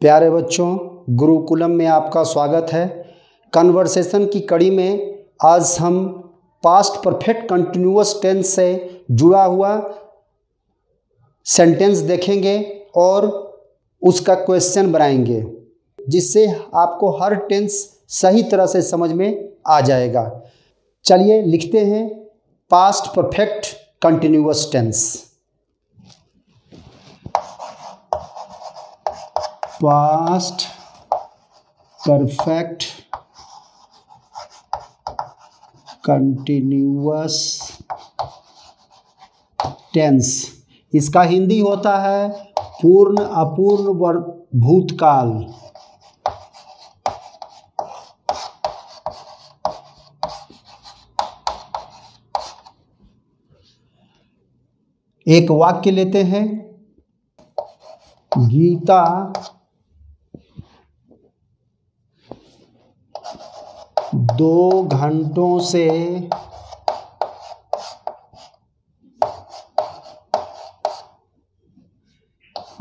प्यारे बच्चों, गुरुकुलम में आपका स्वागत है। कन्वर्सेशन की कड़ी में आज हम पास्ट परफेक्ट कंटिन्यूअस टेंस से जुड़ा हुआ सेंटेंस देखेंगे और उसका क्वेश्चन बनाएंगे, जिससे आपको हर टेंस सही तरह से समझ में आ जाएगा। चलिए लिखते हैं past perfect continuous tense. Past perfect continuous tense, इसका हिंदी होता है पूर्ण अपूर्ण भूतकाल। एक वाक्य लेते हैं। गीता 2 घंटों से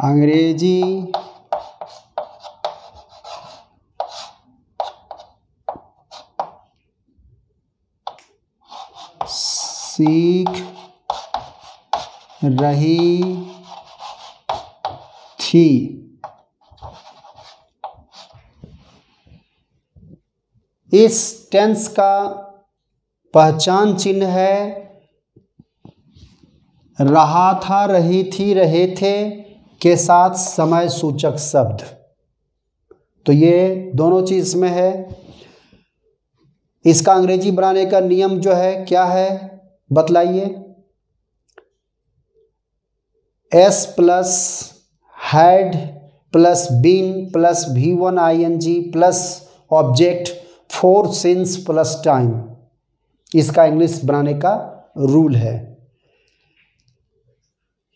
अंग्रेजी सीख रही थी। इस टेंस का पहचान चिन्ह है रहा था, रही थी, रहे थे के साथ समय सूचक शब्द। तो ये दोनों चीज में है। इसका अंग्रेजी बनाने का नियम जो है क्या है बतलाइए। S plus had plus been plus V1 ING plus object 4 since plus time, इसका इंग्लिश बनाने का रूल है।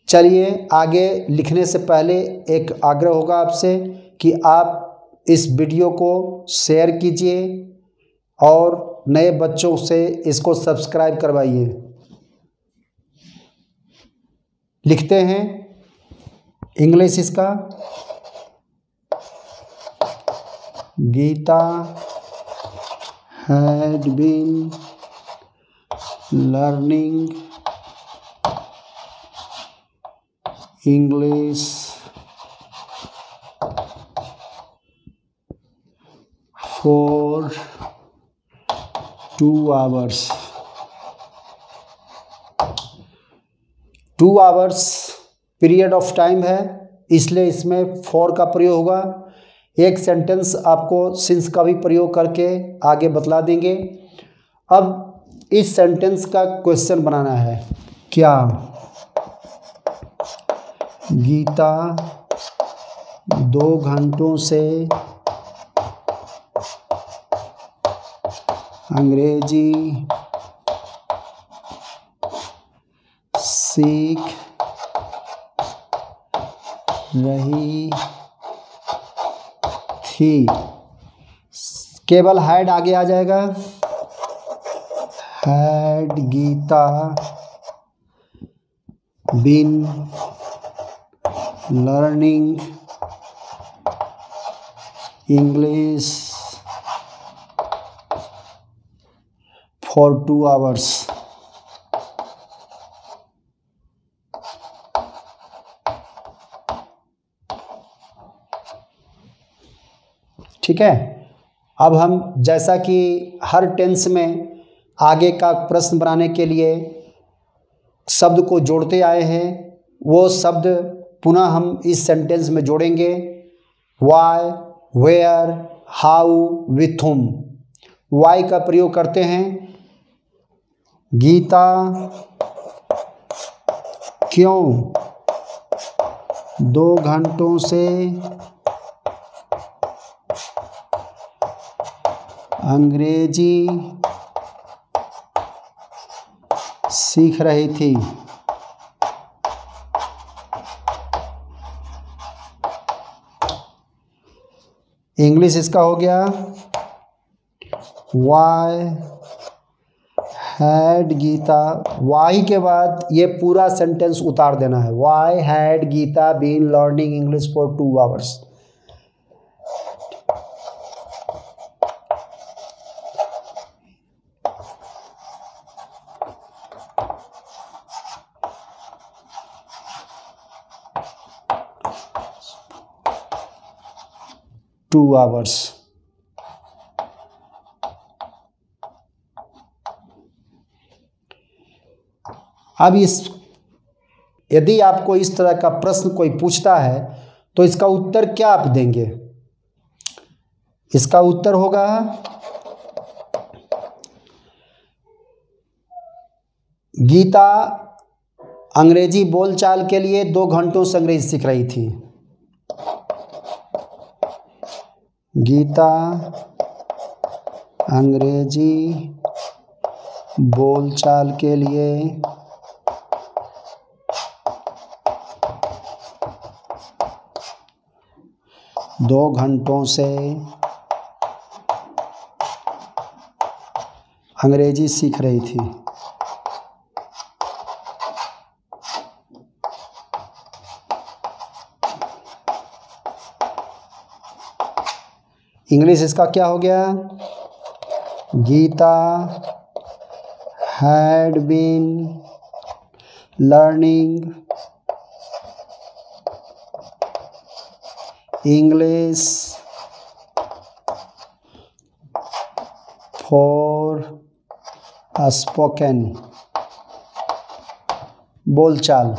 चलिए आगे लिखने से पहले एक आग्रह होगा आपसे कि आप इस वीडियो को शेयर कीजिए और नए बच्चों से इसको सब्सक्राइब करवाइए। लिखते हैं इंग्लिश इसका। Geeta had been learning English for 2 hours. 2 hours period of time है, इसलिए इसमें फॉर का प्रयोग होगा। एक सेंटेंस आपको सिंस का भी प्रयोग करके आगे बतला देंगे। अब इस सेंटेंस का क्वेश्चन बनाना है। क्या गीता 2 घंटों से अंग्रेजी सीख रही थी? केवल हैड आगे आ जाएगा। Had Geeta been learning English for 2 hours? ठीक है। अब हम जैसा कि हर टेंस में आगे का प्रश्न बनाने के लिए शब्द को जोड़ते आए हैं, वो शब्द पुनः हम इस सेंटेंस में जोड़ेंगे। Why, where, how, with whom. Why का प्रयोग करते हैं। गीता क्यों 2 घंटों से अंग्रेजी सीख रही थी? इंग्लिश इसका हो गया वाई हैड गीता। वाई के बाद ये पूरा सेंटेंस उतार देना है। Why had Geeta been learning English for 2 hours? 2 hours। अब यदि आपको इस तरह का प्रश्न कोई पूछता है तो इसका उत्तर क्या आप देंगे? इसका उत्तर होगा गीता अंग्रेजी बोलचाल के लिए 2 घंटों से अंग्रेजी सीख रही थी। गीता अंग्रेजी बोलचाल के लिए 2 घंटों से अंग्रेजी सीख रही थी। इंग्लिश इसका क्या हो गया? Geeta had been learning English for spoken, बोलचाल।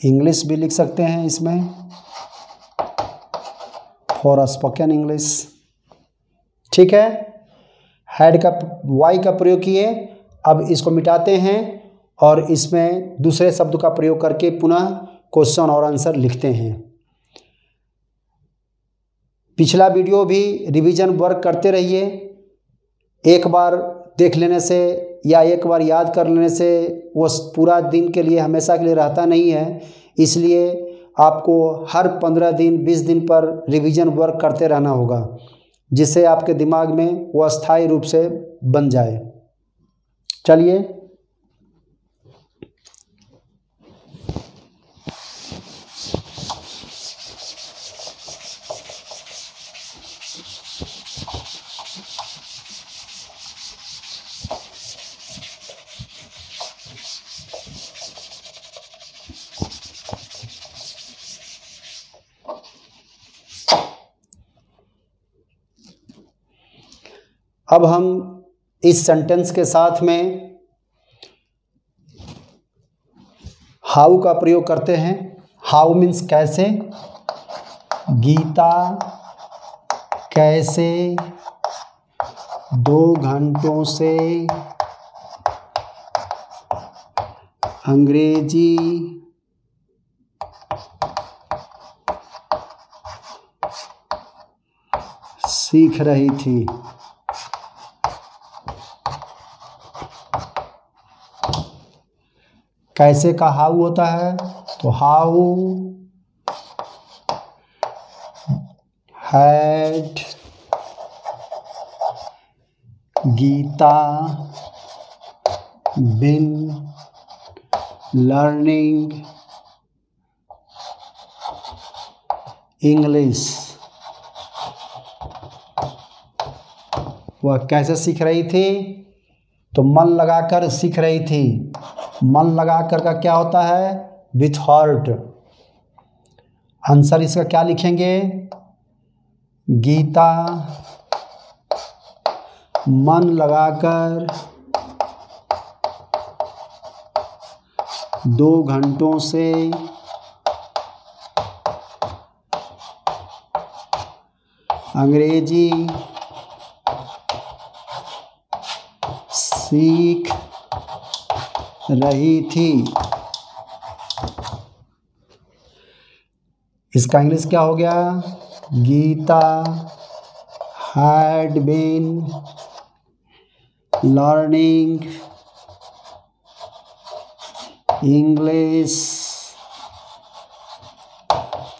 इंग्लिश भी लिख सकते हैं इसमें, फॉर स्पोकन इंग्लिश। ठीक है, हैड का वाई का प्रयोग किए। अब इसको मिटाते हैं और इसमें दूसरे शब्द का प्रयोग करके पुनः क्वेश्चन और आंसर लिखते हैं। पिछला वीडियो भी रिवीजन वर्क करते रहिए। एक बार देख लेने से या एक बार याद कर लेने से वो पूरा दिन के लिए, हमेशा के लिए रहता नहीं है। इसलिए आपको हर 15 दिन 20 दिन पर रिवीजन वर्क करते रहना होगा, जिससे आपके दिमाग में वो अस्थायी रूप से बन जाए। चलिए, अब हम इस सेंटेंस के साथ में हाउ का प्रयोग करते हैं। हाउ मीन्स कैसे। गीता कैसे 2 घंटों से अंग्रेजी सीख रही थी। कैसे का हाउ होता है, तो how had Geeta been learning English. वह कैसे सीख रही थी, तो मन लगाकर सीख रही थी। मन लगाकर का क्या होता है, विथ हार्ट। आंसर इसका क्या लिखेंगे, गीता मन लगाकर 2 घंटों से अंग्रेजी सीख रही थी। इसका इंग्लिश क्या हो गया, Geeta had been learning English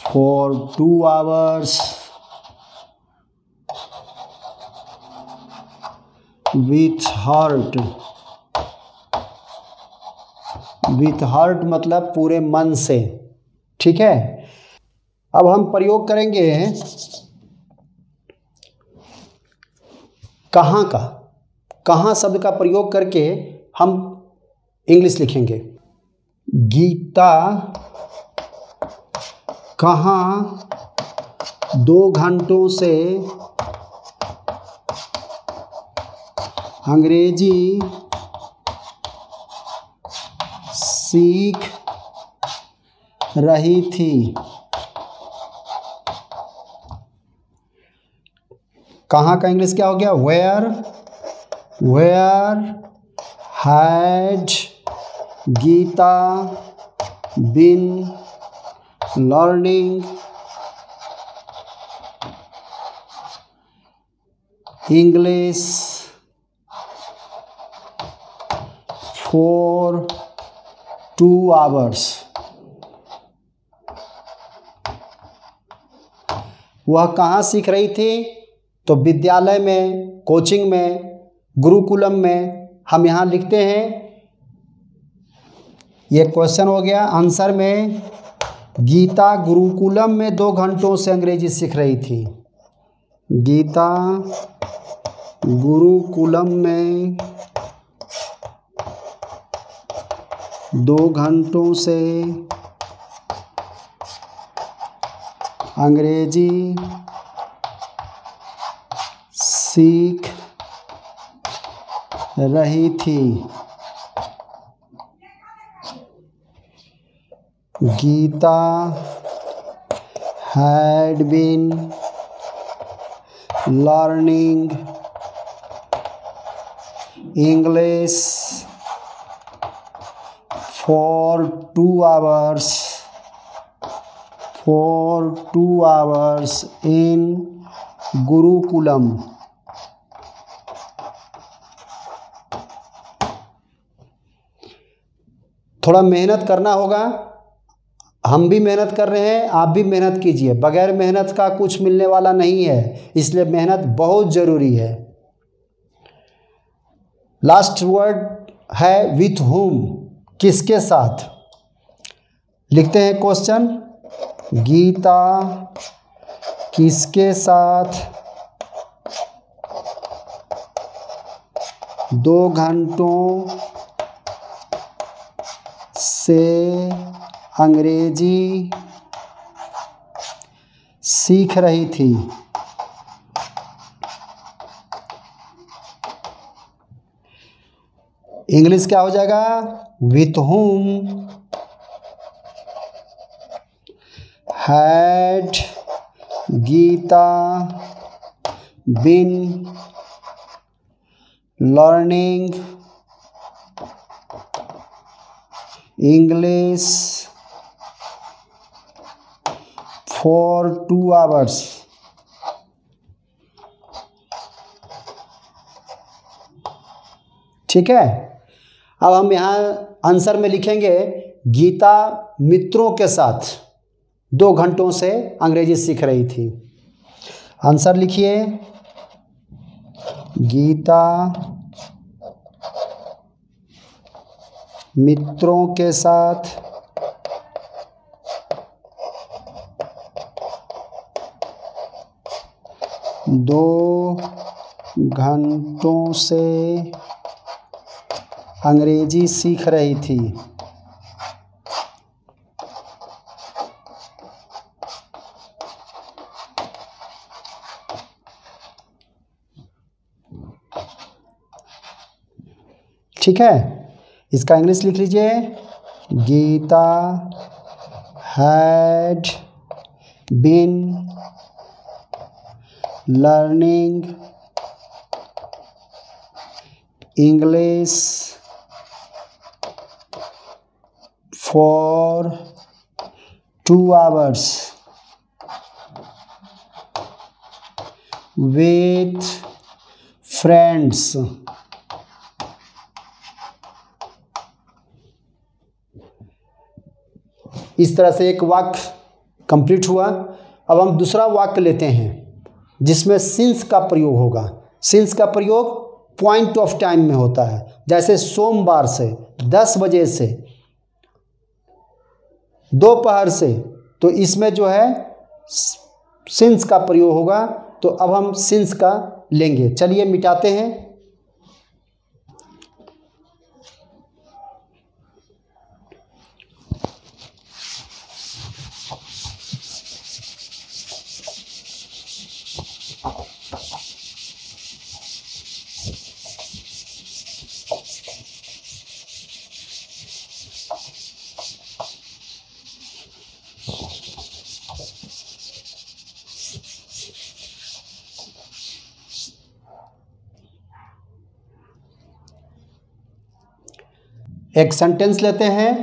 for 2 hours with heart. With heart मतलब पूरे मन से। ठीक है, अब हम प्रयोग करेंगे कहाँ का। कहाँ शब्द का प्रयोग करके हम इंग्लिश लिखेंगे। गीता कहाँ 2 घंटों से अंग्रेजी सीख रही थी। कहाँ का इंग्लिश क्या हो गया? Where had Geeta been learning English for 2 hours। वह कहाँ सीख रही थी? तो विद्यालय में, कोचिंग में, गुरुकुलम में। हम यहाँ लिखते हैं, ये क्वेश्चन हो गया। आंसर में गीता गुरुकुलम में 2 घंटों से अंग्रेजी सीख रही थी। गीता गुरुकुलम में 2 घंटों से अंग्रेजी सीख रही थी। Gita had been learning English for 2 hours in Gurukulam. थोड़ा मेहनत करना होगा, हम भी मेहनत कर रहे हैं, आप भी मेहनत कीजिए। बगैर मेहनत का कुछ मिलने वाला नहीं है, इसलिए मेहनत बहुत ज़रूरी है। लास्ट वर्ड है विथ whom, किसके साथ। लिखते हैं क्वेश्चन, गीता किसके साथ 2 घंटों से अंग्रेजी सीख रही थी। इंग्लिश क्या हो जाएगा? With whom had Geeta been learning English for 2 hours। ठीक है। अब हम यहाँ आंसर में लिखेंगे गीता मित्रों के साथ 2 घंटों से अंग्रेजी सीख रही थी। आंसर लिखिए, गीता मित्रों के साथ 2 घंटों से अंग्रेजी सीख रही थी। ठीक है, इसका इंग्लिश लिख लीजिए, Geeta had been learning English for 2 hours with friends। इस तरह से एक वाक्य कंप्लीट हुआ। अब हम दूसरा वाक्य लेते हैं जिसमें सिंस का प्रयोग होगा। सिंस का प्रयोग पॉइंट ऑफ टाइम में होता है, जैसे सोमवार से, 10 बजे से, दोपहर से। तो इसमें जो है सिंस का प्रयोग होगा। तो अब हम सिंस का लेंगे। चलिए मिटाते हैं। एक सेंटेंस लेते हैं,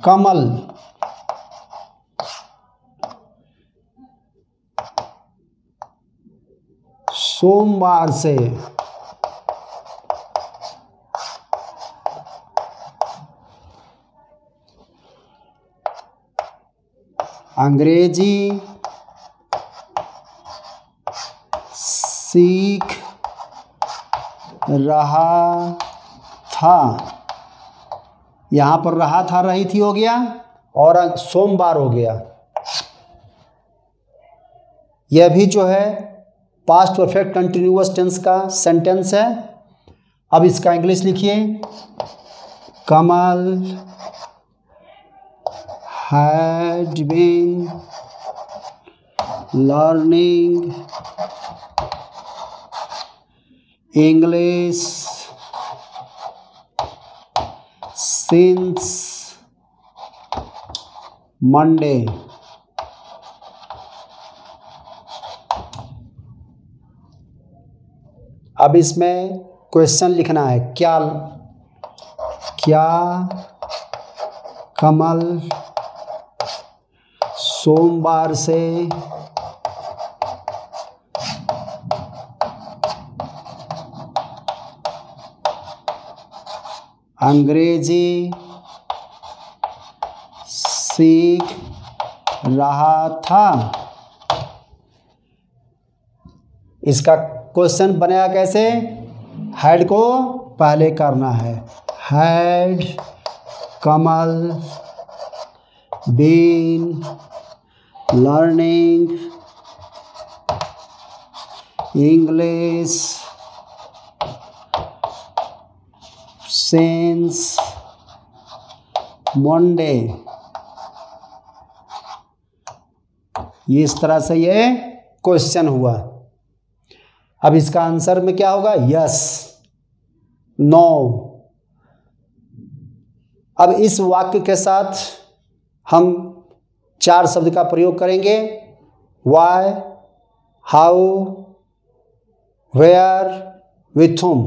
कमल सोमवार से अंग्रेजी सीख रहा था। यहाँ पर रहा था, रही थी हो गया, और सोमवार हो गया। यह भी जो है पास्ट परफेक्ट कंटिन्यूअस टेंस का सेंटेंस है। अब इसका इंग्लिश लिखिए, कमल had been learning English since Monday. अब इसमें क्वेश्चन लिखना है, क्या कमल सोमवार से अंग्रेजी सीख रहा था। इसका क्वेश्चन बनेगा कैसे, हैड को पहले करना है, had Kamal been learning English since Monday. इस तरह से ये क्वेश्चन हुआ। अब इसका आंसर में क्या होगा, यस, नो। अब इस वाक्य के साथ हम 4 शब्द का प्रयोग करेंगे, why, how, where, with whom।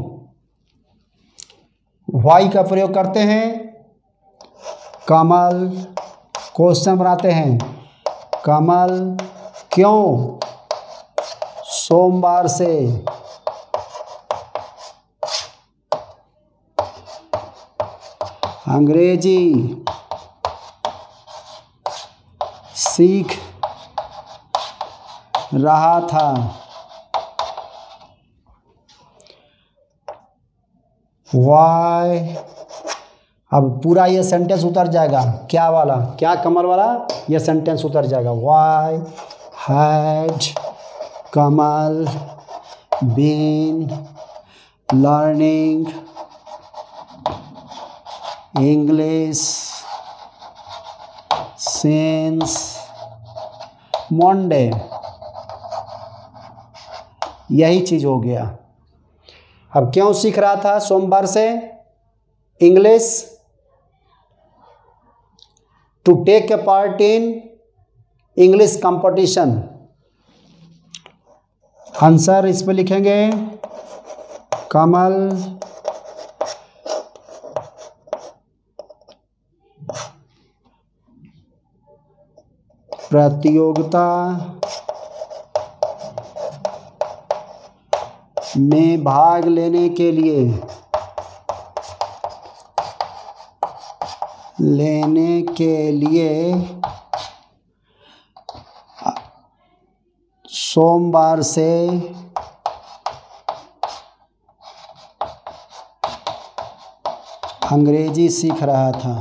वाई का प्रयोग करते हैं, कमल, क्वेश्चन बनाते हैं, कमल क्यों सोमवार से अंग्रेजी सीख रहा था। वाई, अब पूरा ये सेंटेंस उतर जाएगा, क्या वाला, क्या कमल वाला, ये सेंटेंस उतर जाएगा। Why had Kamal been learning English since Monday. यही चीज हो गया। अब क्यों सीख रहा था सोमवार से English, to take a part in English competition. Answer इस पे लिखेंगे, कमल प्रतियोगिता में भाग लेने के लिए सोमवार से अंग्रेजी सीख रहा था।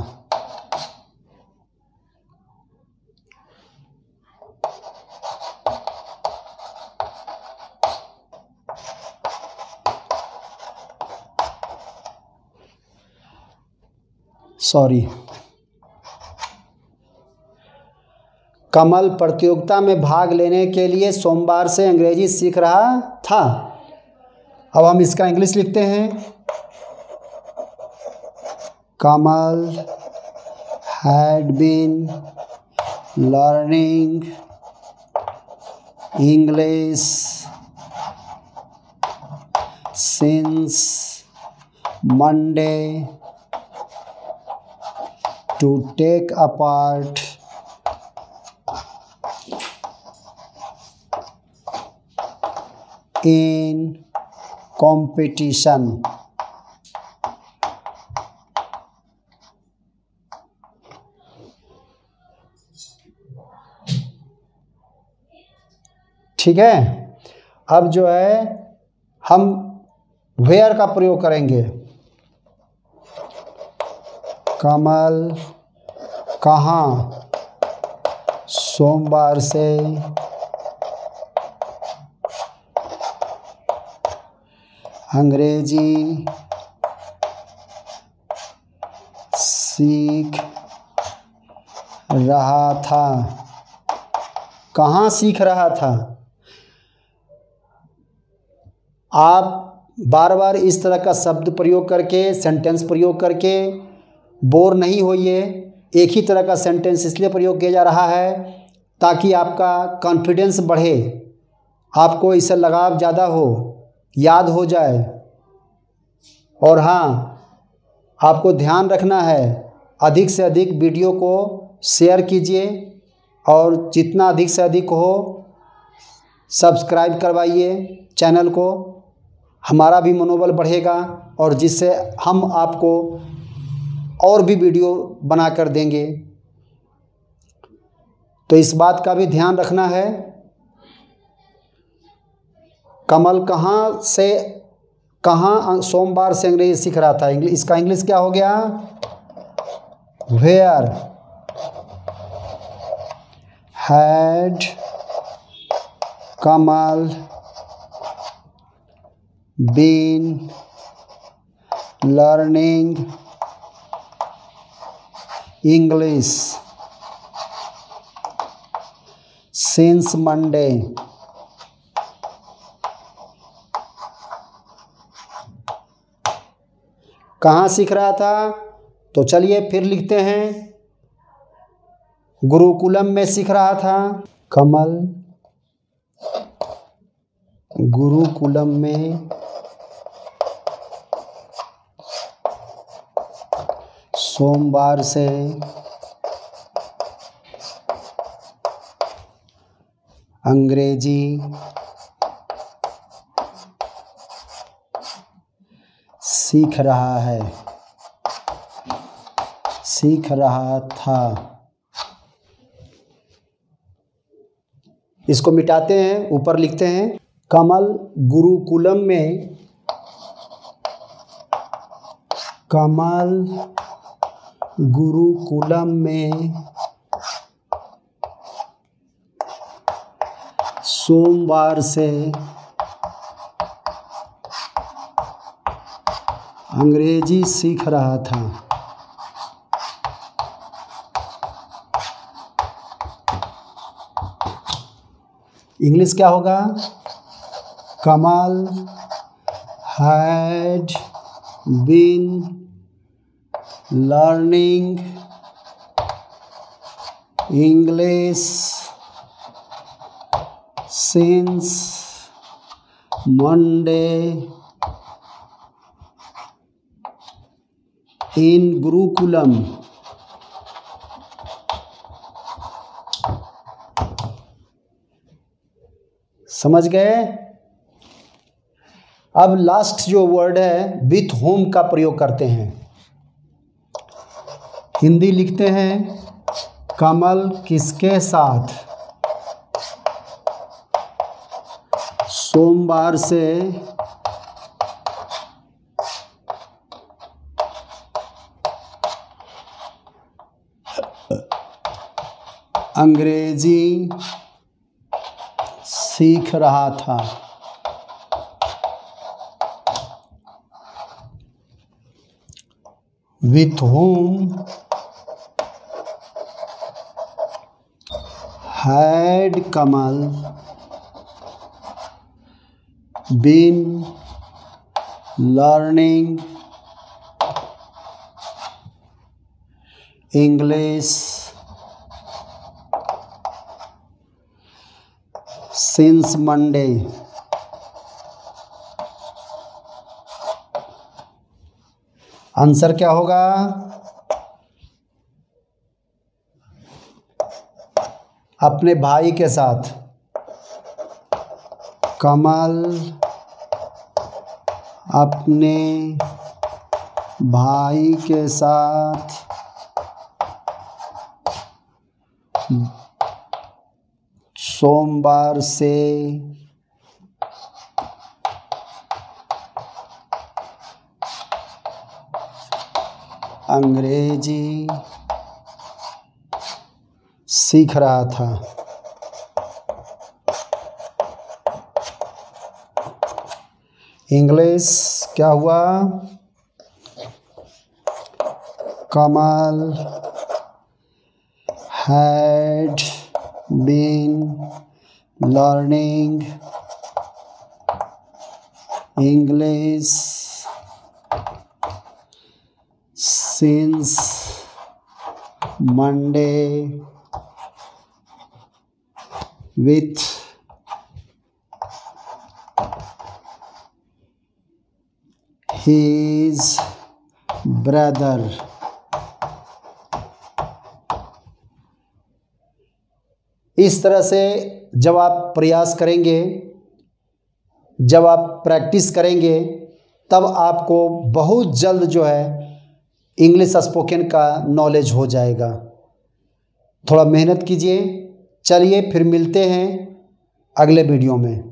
सॉरी, कमल प्रतियोगिता में भाग लेने के लिए सोमवार से अंग्रेजी सीख रहा था। अब हम इसका इंग्लिश लिखते हैं, Kamal had been learning English since Monday to take a part in competition. ठीक है। अब जो है हम वेयर का प्रयोग करेंगे। कमल कहाँ सोमवार से अंग्रेजी सीख रहा था। कहाँ सीख रहा था? आप बार बार इस तरह का शब्द प्रयोग करके, सेंटेंस प्रयोग करके बोर नहीं होइए। एक ही तरह का सेंटेंस इसलिए प्रयोग किया जा रहा है ताकि आपका कॉन्फिडेंस बढ़े, आपको इससे लगाव ज़्यादा हो, याद हो जाए। और हाँ, आपको ध्यान रखना है, अधिक से अधिक वीडियो को शेयर कीजिए और जितना अधिक से अधिक हो सब्सक्राइब करवाइए चैनल को। हमारा भी मनोबल बढ़ेगा और जिससे हम आपको और भी वीडियो बना कर देंगे। तो इस बात का भी ध्यान रखना है। कमल कहाँ से कहाँ सोमवार से अंग्रेजी सीख रहा था। इसका इंग्लिश क्या हो गया? Where had Kamal been learning English since Monday. कहाँ सीख रहा था? तो चलिए फिर लिखते हैं। गुरुकुलम में सीख रहा था। कमल गुरुकुलम में सोमवार से अंग्रेजी सीख रहा है, सीख रहा था। इसको मिटाते हैं, ऊपर लिखते हैं कमल गुरुकुलम में, कमल गुरुकुलम में सोमवार से अंग्रेजी सीख रहा था। इंग्लिश क्या होगा? Kamal had been learning English since Monday in Gurukulam. समझ गए? अब लास्ट जो वर्ड है विथ होम का प्रयोग करते हैं। हिंदी लिखते हैं कमल किसके साथ सोमवार से अंग्रेजी सीख रहा था। With whom had Kamal been learning English since Monday? Answer क्या होगा? अपने भाई के साथ। कमल अपने भाई के साथ सोमवार से अंग्रेजी सीख रहा था। इंग्लिश क्या हुआ? कमल had been learning English since Monday with his brother। इस तरह से जब आप प्रयास करेंगे, जब आप प्रैक्टिस करेंगे, तब आपको बहुत जल्द जो है इंग्लिश स्पोकन का नॉलेज हो जाएगा। थोड़ा मेहनत कीजिए। चलिए फिर मिलते हैं अगले वीडियो में।